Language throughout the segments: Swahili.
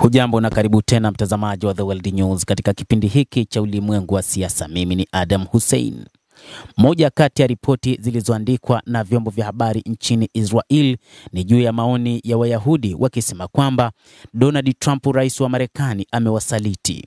Hujambo na karibu tena mtazamaji wa The World News katika kipindi hiki cha ulimwengu wa siasa. Mimi ni Adam Hussein. Moja kati ya ripoti zilizoandikwa na vyombo vya habari nchini Israel ni juu ya maoni ya Wayahudi wakisema kwamba Donald Trump, rais wa Marekani, amewasaliti.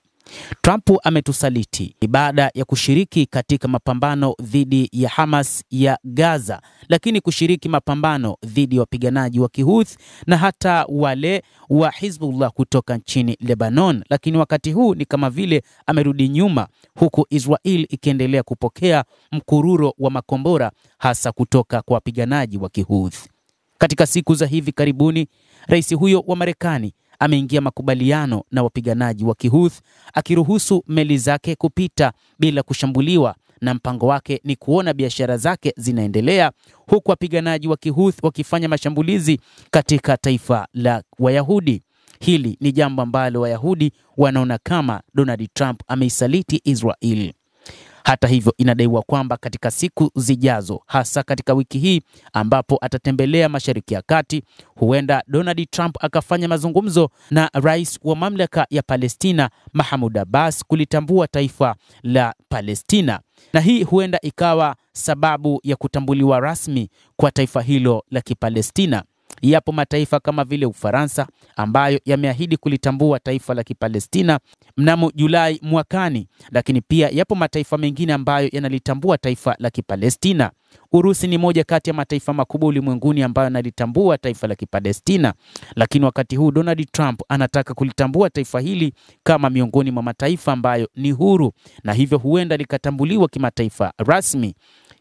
Trump ametusaliti baada ya kushiriki katika mapambano dhidi ya Hamas ya Gaza, lakini kushiriki mapambano dhidi ya wapiganaji wa Kihouthi na hata wale wa Hezbollah kutoka nchini Lebanon, lakini wakati huu ni kama vile amerudi nyuma, huku Israel ikiendelea kupokea mkururo wa makombora hasa kutoka kwa wapiganaji wa Kihouthi. Katika siku za hivi karibuni, rais huyo wa Marekani ameingia makubaliano na wapiganaji wa Kihouthi akiruhusu meli zake kupita bila kushambuliwa, na mpango wake ni kuona biashara zake zinaendelea huku wapiganaji wa Kihouthi wakifanya mashambulizi katika taifa la Wayahudi. Hili ni jambo ambalo Wayahudi wanaona kama Donald Trump ameisaliti Israel. Hata hivyo, inadaiwa kwamba katika siku zijazo, hasa katika wiki hii ambapo atatembelea Mashariki ya Kati, huenda Donald Trump akafanya mazungumzo na rais wa mamlaka ya Palestina Mahmoud Abbas kulitambua taifa la Palestina, na hii huenda ikawa sababu ya kutambuliwa rasmi kwa taifa hilo la Kipalestina. Yapo mataifa kama vile Ufaransa ambayo yameahidi kulitambua taifa la Kipalestina mnamo Julai mwakani, lakini pia yapo mataifa mengine ambayo yanalitambua taifa la Kipalestina. Urusi ni moja kati ya mataifa makubwa ulimwenguni ambayo yanalitambua taifa la Kipalestina, lakini wakati huu Donald Trump anataka kulitambua taifa hili kama miongoni mwa mataifa ambayo ni huru, na hivyo huenda likatambuliwa kimataifa rasmi.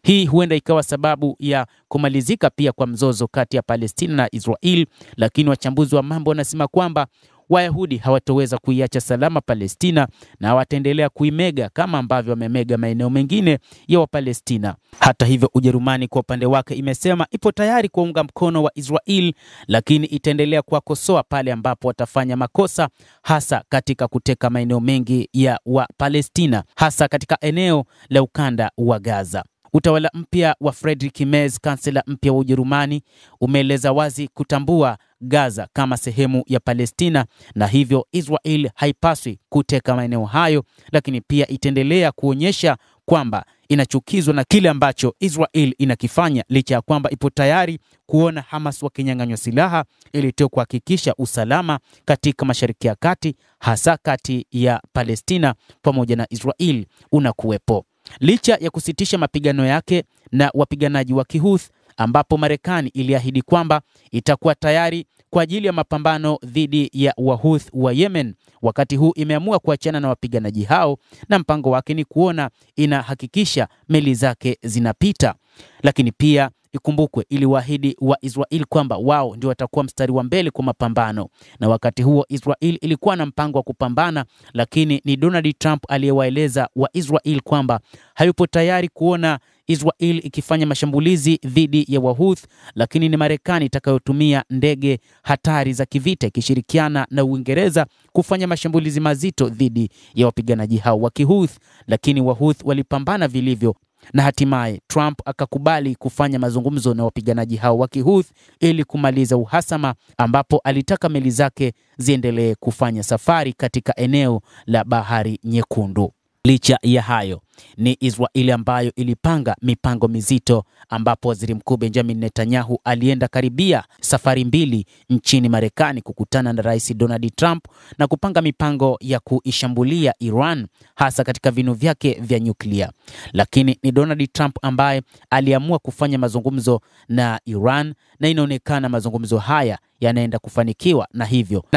Hii huenda ikawa sababu ya kumalizika pia kwa mzozo kati ya Palestina na Israel, lakini wachambuzi wa mambo wanasema kwamba Wayahudi hawatoweza kuiacha salama Palestina na wataendelea kuimega kama ambavyo wamemega maeneo mengine ya Wapalestina. Hata hivyo, Ujerumani kwa upande wake imesema ipo tayari kuunga mkono wa Israel, lakini itaendelea kuwakosoa pale ambapo watafanya makosa, hasa katika kuteka maeneo mengi ya Wapalestina, hasa katika eneo la ukanda wa Gaza. Utawala mpya wa Friedrich Merz, kansela mpya wa Ujerumani, umeeleza wazi kutambua Gaza kama sehemu ya Palestina, na hivyo Israel haipaswi kuteka maeneo hayo, lakini pia itaendelea kuonyesha kwamba inachukizwa na kile ambacho Israel inakifanya, licha ya kwamba ipo tayari kuona Hamas wakinyang'anywa silaha ili tu kuhakikisha usalama katika Mashariki ya Kati, hasa kati ya Palestina pamoja na Israel unakuwepo. Licha ya kusitisha mapigano yake na wapiganaji wa Kihouthi, ambapo Marekani iliahidi kwamba itakuwa tayari kwa ajili ya mapambano dhidi ya Wahouthi wa Yemen, wakati huu imeamua kuachana na wapiganaji hao, na mpango wake ni kuona inahakikisha meli zake zinapita. Lakini pia ikumbukwe iliwaahidi wa Israel kwamba wao ndio watakuwa mstari wa mbele kwa mapambano, na wakati huo Israel ilikuwa na mpango wa kupambana, lakini ni Donald Trump aliyewaeleza wa Israel kwamba hayupo tayari kuona Israel ikifanya mashambulizi dhidi ya Wahouthi, lakini ni Marekani itakayotumia ndege hatari za kivita ikishirikiana na Uingereza kufanya mashambulizi mazito dhidi ya wapiganaji hao wa Kihouthi. Lakini Wahouthi walipambana vilivyo, na hatimaye Trump akakubali kufanya mazungumzo na wapiganaji hao wa Kihouthi ili kumaliza uhasama, ambapo alitaka meli zake ziendelee kufanya safari katika eneo la Bahari Nyekundu. Licha ya hayo, ni Israeli ambayo ilipanga mipango mizito, ambapo waziri mkuu Benjamin Netanyahu alienda karibia safari mbili nchini Marekani kukutana na rais Donald Trump na kupanga mipango ya kuishambulia Iran, hasa katika vinu vyake vya nyuklia. Lakini ni Donald Trump ambaye aliamua kufanya mazungumzo na Iran, na inaonekana mazungumzo haya yanaenda kufanikiwa, na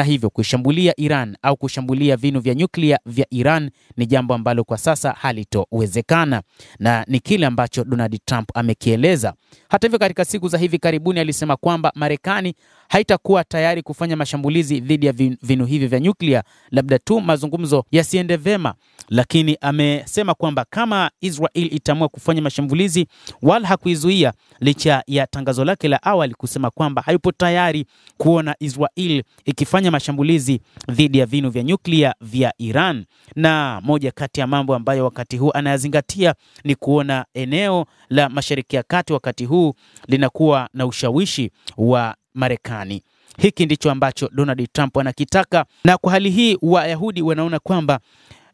hivyo kushambulia Iran au kushambulia vinu vya nyuklia vya Iran ni jambo ambalo kwa sasa halitowezekana, na ni kile ambacho Donald Trump amekieleza. Hata hivyo, katika siku za hivi karibuni alisema kwamba Marekani haitakuwa tayari kufanya mashambulizi dhidi ya vinu hivi vya nyuklia, labda tu mazungumzo yasiende vema. Lakini amesema kwamba kama Israel itaamua kufanya mashambulizi, wala hakuizuia, licha ya tangazo lake la awali kusema kwamba hayupo tayari kuona Israel ikifanya mashambulizi dhidi ya vinu vya nyuklia vya Iran. Na moja kati ya mambo ambayo wakati huu anayazingatia ni kuona eneo la Mashariki ya Kati wakati huu linakuwa na ushawishi wa Marekani. Hiki ndicho ambacho Donald Trump anakitaka, na kwa hali hii Wayahudi wanaona kwamba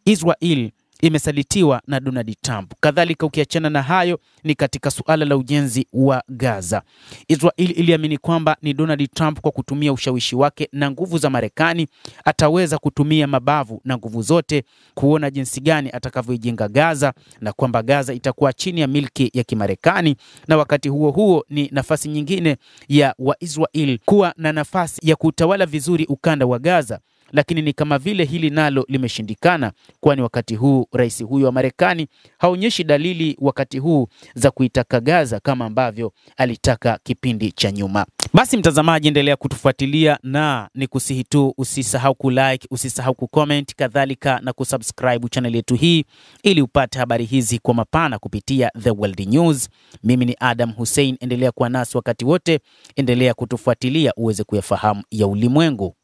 Israel imesalitiwa na Donald Trump. Kadhalika ukiachana na hayo ni katika suala la ujenzi wa Gaza. Israel iliamini kwamba ni Donald Trump kwa kutumia ushawishi wake na nguvu za Marekani ataweza kutumia mabavu na nguvu zote kuona jinsi gani atakavyojenga Gaza, na kwamba Gaza itakuwa chini ya milki ya Kimarekani, na wakati huo huo ni nafasi nyingine ya Waisrael kuwa na nafasi ya kutawala vizuri ukanda wa Gaza. Lakini ni kama vile hili nalo limeshindikana, kwani wakati huu rais huyu wa Marekani haonyeshi dalili wakati huu za kuitaka Gaza kama ambavyo alitaka kipindi cha nyuma. Basi mtazamaji, endelea kutufuatilia, na nikusihi tu usisahau kulike, usisahau kucomment, kadhalika na kusubscribe channel yetu hii ili upate habari hizi kwa mapana kupitia The World News. Mimi ni Adam Hussein, endelea kuwa nasi wakati wote, endelea kutufuatilia uweze kuyafahamu ya ulimwengu.